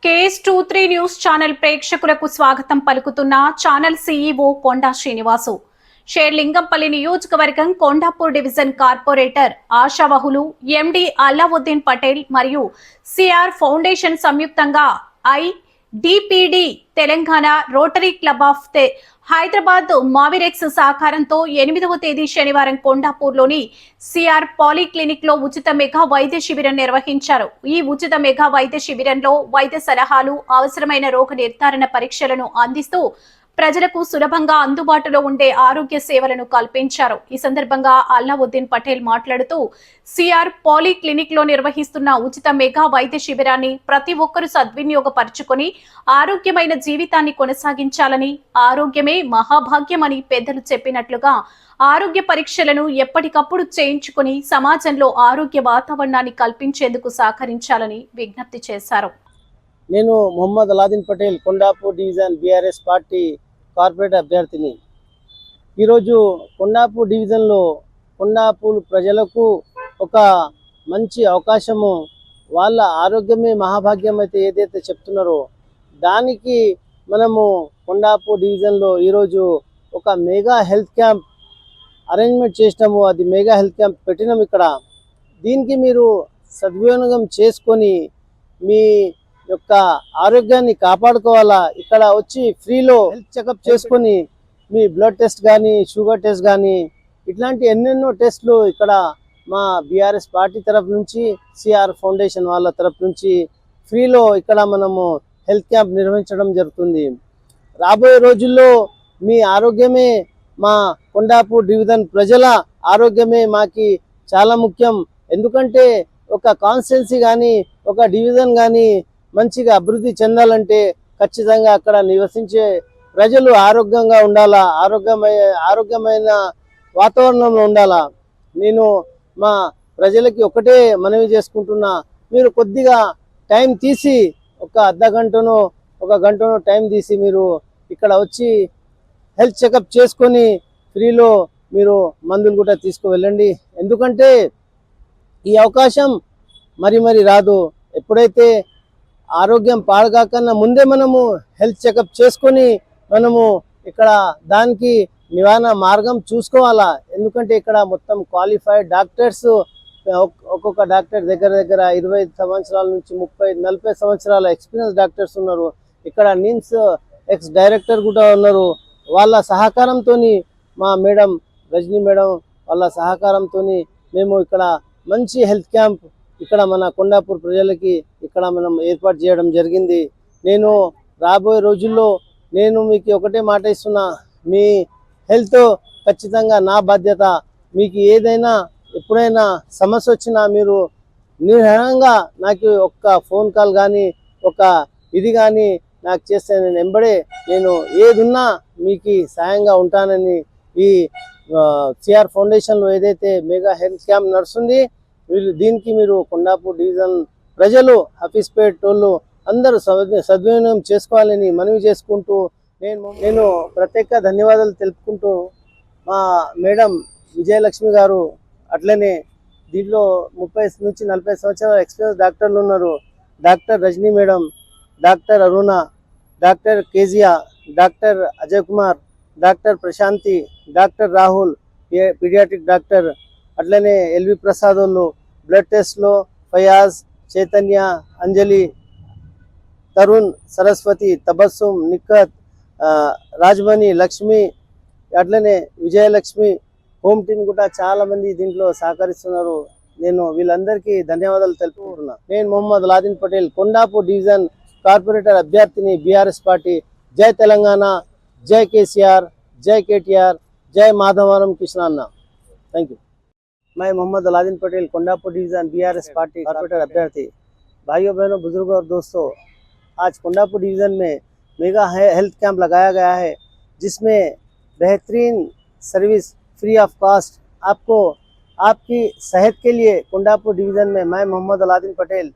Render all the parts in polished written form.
KS23 news channel ప్రేక్షకులకు స్వాగతం పలుకుతున్న ఛానల్ CEO కొండా శ్రీనివాసు. షేర్లింగంపల్లి నియోజకవర్గం కొండాపూర్ డివిజన్ కార్పొరేటర్ ఆశావహులు ఎండి అల్లావుద్దీన్ పటేల్ మరియు సిఆర్ ఫౌండేషన్ సంయుక్తంగా IDPD Telangana rotary club of Hyderabad మావిరెక్స్ సహకారంతో 8వ తేదీ శనివారం కొండాపూర్లోని సిఆర్ పాలీక్లినిక్ లో ఉచిత మెగా వైద్య శిబిరం నిర్వహించారు. ఈ ఉచిత మెగా వైద్య శిబిరంలో వైద్య సలహాలు, అవసరమైన రోగ నిర్ధారణ పరీక్షలను అందిస్తూ ప్రజలకు సులభంగా అందుబాటులో ఉండే ఆరోగ్య సేవలను కల్పించారు. ఈ సందర్భంగా అల్లావుద్దీన్ పటేల్ మాట్లాడుతూ సిఆర్ పాలీక్లినిక్ లో నిర్వహిస్తున్న ఉచిత మెగా వైద్య శిబిరాన్ని ప్రతి ఒక్కరూ సద్వినియోగపరుచుకొని ఆరోగ్యమైన జీవితాన్ని కొనసాగించాలని, ఆరోగ్యమే మహాభాగ్యమని పెద్దలు చెప్పినట్లుగా ఆరోగ్య పరీక్షలను ఎప్పటికప్పుడు చేయించుకుని సమాజంలో ఆరోగ్య వాతావరణాన్ని కల్పించేందుకు సహకరించాలని విజ్ఞప్తి చేశారు. నేను Mohammed Allauddin Patel Kondapur division BRS party corporate అభ్యర్థిని. ఈరోజు కొండాపూర్ డివిజన్లో కొండాపూర్ ప్రజలకు ఒక మంచి అవకాశము, వాళ్ళ ఆరోగ్యమే మహాభాగ్యం అయితే ఏదైతే చెప్తున్నారో దానికి మనము కొండాపూర్ డివిజన్లో ఈరోజు ఒక మెగా హెల్త్ క్యాంప్ అరేంజ్మెంట్ చేసినాము. అది మెగా హెల్త్ క్యాంప్ పెట్టినాము. ఇక్కడ దీనికి మీరు సద్వినియోగం చేసుకొని మీ యొక్క ఆరోగ్యాన్ని కాపాడుకోవాలా. ఇక్కడ వచ్చి ఫ్రీలో హెల్త్ చెకప్ చేసుకొని మీ బ్లడ్ టెస్ట్ కానీ, షుగర్ టెస్ట్ కానీ, ఇట్లాంటి ఎన్నెన్నో టెస్ట్లు ఇక్కడ మా BRS పార్టీ తరఫు నుంచి, సిఆర్ ఫౌండేషన్ వాళ్ళ తరఫు నుంచి ఫ్రీలో ఇక్కడ మనము హెల్త్ క్యాంప్ నిర్వహించడం జరుగుతుంది. రాబోయే రోజుల్లో మీ ఆరోగ్యమే, మా కొండాపూర్ డివిజన్ ప్రజల ఆరోగ్యమే మాకి చాలా ముఖ్యం. ఎందుకంటే ఒక కాన్స్టిట్యున్సీ కానీ, ఒక డివిజన్ కానీ మంచిగా అభివృద్ధి చెందాలంటే ఖచ్చితంగా అక్కడ నివసించే ప్రజలు ఆరోగ్యంగా ఉండాలా, ఆరోగ్యమైన వాతావరణంలో ఉండాలా. నేను మా ప్రజలకి ఒకటే మనవి చేసుకుంటున్నా, మీరు కొద్దిగా టైం తీసి ఒక అర్ధగంటనో ఒక గంటనో టైం తీసి మీరు ఇక్కడ వచ్చి హెల్త్ చెకప్ చేసుకొని ఫ్రీలో మీరు మందులు కూడా తీసుకువెళ్ళండి. ఎందుకంటే ఈ అవకాశం మరి రాదు. ఎప్పుడైతే ఆరోగ్యం పాడుగాకన్నా ముందే మనము హెల్త్ చెకప్ చేసుకొని మనము ఇక్కడ దానికి నివారణ మార్గం చూసుకోవాలా. ఎందుకంటే ఇక్కడ మొత్తం క్వాలిఫైడ్ డాక్టర్స్, ఒక్కొక్క డాక్టర్ దగ్గర 25 సంవత్సరాల నుంచి 30-40 సంవత్సరాల ఎక్స్పీరియన్స్ డాక్టర్స్ ఉన్నారు. ఇక్కడ నిమ్స్ ఎక్స్ డైరెక్టర్ కూడా ఉన్నారు. వాళ్ళ సహకారంతో, మా మేడం రజనీ మేడం వాళ్ళ సహకారంతో మేము ఇక్కడ మంచి హెల్త్ క్యాంప్ ఇక్కడ మన కొండాపూర్ ప్రజలకి ఇక్కడ మనం ఏర్పాటు చేయడం జరిగింది. నేను రాబోయే రోజుల్లో నేను మీకు ఒకటే మాట ఇస్తున్నా, మీ హెల్త్ ఖచ్చితంగా నా బాధ్యత. మీకు ఏదైనా ఎప్పుడైనా సమస్య వచ్చినా మీరు నిర్భయంగా నాకు ఒక్క ఫోన్ కాల్ కానీ, ఒక ఇది కానీ నాకు చేస్తే నేను వెంబడే నేను ఏదున్నా మీకు సాయంగా ఉంటానని ఈ సిఆర్ ఫౌండేషన్లో ఏదైతే మెగా హెల్త్ క్యాంప్ నడుస్తుంది, దీనికి మీరు కొండాపూర్ డివిజన్ ప్రజలు, హఫీజ్పేట్ టోళ్ళు అందరూ సద్వినియోగం చేసుకోవాలని మనవి చేసుకుంటూ నేను ప్రత్యేక ధన్యవాదాలు తెలుపుకుంటూ, మా మేడం విజయలక్ష్మి గారు, అట్లనే దీంట్లో 30 నుంచి 40 సంవత్సరాల ఎక్స్పీరియన్స్ డాక్టర్లు ఉన్నారు. Doctor Rajani madam, doctor Aruna, doctor Kezia, doctor Ajay Kumar, doctor Prashanthi, doctor Rahul paediatric doctor, అట్లనే LV ప్రసాద్ వాళ్ళు, బ్లడ్ టెస్ట్లో ఫయాజ్, చైతన్య, అంజలి, తరుణ్, సరస్వతి, తబస్సుమ్, నిఖత్, రాజమణి, లక్ష్మి, అట్లనే విజయలక్ష్మి హోమ్ టీమ్ కూడా చాలా మంది దీంట్లో సహకరిస్తున్నారు. నేను వీళ్ళందరికీ ధన్యవాదాలు తెలుపుకుంటున్నా. నేను మొహమ్మద్ అల్లావుద్దీన్ పటేల్ కొండాపూర్ డివిజన్ కార్పొరేటర్ అభ్యర్థిని, BRS పార్టీ. జై తెలంగాణ, జై KCR, जय KTR, जय माधवरम कृष्णान्ना। Thank you. मैं Mohammad Allauddin Patel Kondapur division BRS party corporator अभ्यर्थी। भाइयों बहनों, बुजुर्गों और दोस्तों, आज कोंडापुर डिवीजन में मेगा हेल्थ कैंप लगाया गया है, जिसमें बेहतरीन सर्विस फ्री ऑफ कास्ट आपको आपकी सेहत के लिए कोंडापुर डिवीजन में मैं मोहम्मद अल्लाउद्दीन पटेल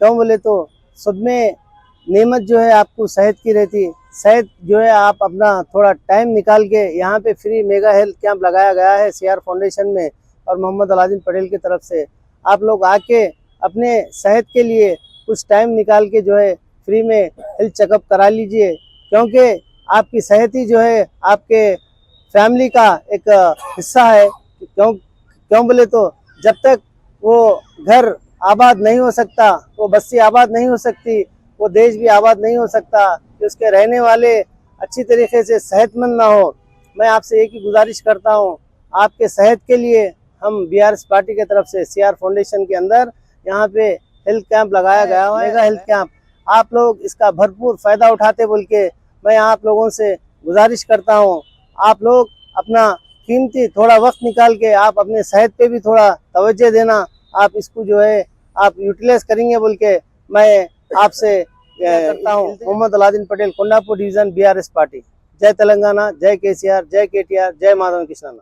क्यों बोले तो सब में नेमत जो है आपको सेहत की रहती। सेहत जो है आप अपना थोड़ा टाइम निकाल के यहाँ पे फ्री मेगा हेल्थ कैंप लगाया गया है सिआर फाउंडेशन में और मोहम्मद अल्लाउद्दीन पटेल की तरफ से। आप लोग आके अपने सेहत के लिए कुछ टाइम निकाल के जो है फ्री में हेल्थ चेकअप करा लीजिए, क्योंकि आपकी सेहत ही जो है आपके फैमिली का एक हिस्सा है। क्यों बोले तो जब तक वो घर आबाद नहीं हो सकता, वो बस्ती आबाद नहीं हो सकती, वो देश भी आबाद नहीं हो सकता कि उसके रहने वाले अच्छी तरीके से सेहतमंद ना हो। मैं आपसे एक ही गुजारिश करता हूँ, आपके सेहत के लिए हम बीआरएस पार्टी की तरफ से सीआर फाउंडेशन के अंदर यहाँ पे हेल्थ कैंप लगाया गया है, मेगा हेल्थ कैंप। आप लोग इसका भरपूर फायदा उठाते बोल के मैं आप लोगों से गुजारिश करता हूँ। आप लोग अपना कीमती थोड़ा वक्त निकाल के आप अपने सेहत पे भी थोड़ा तवज्जो देना, आप इसको जो है आप यूटिलाइज करेंगे बोल के मैं आपसे करता हूँ। Mohammed Allauddin Patel, Kondapur division, BRS party. जय तेलंगाना, जय केसीआर, जय केटीआर, जय माधव कृष्णा।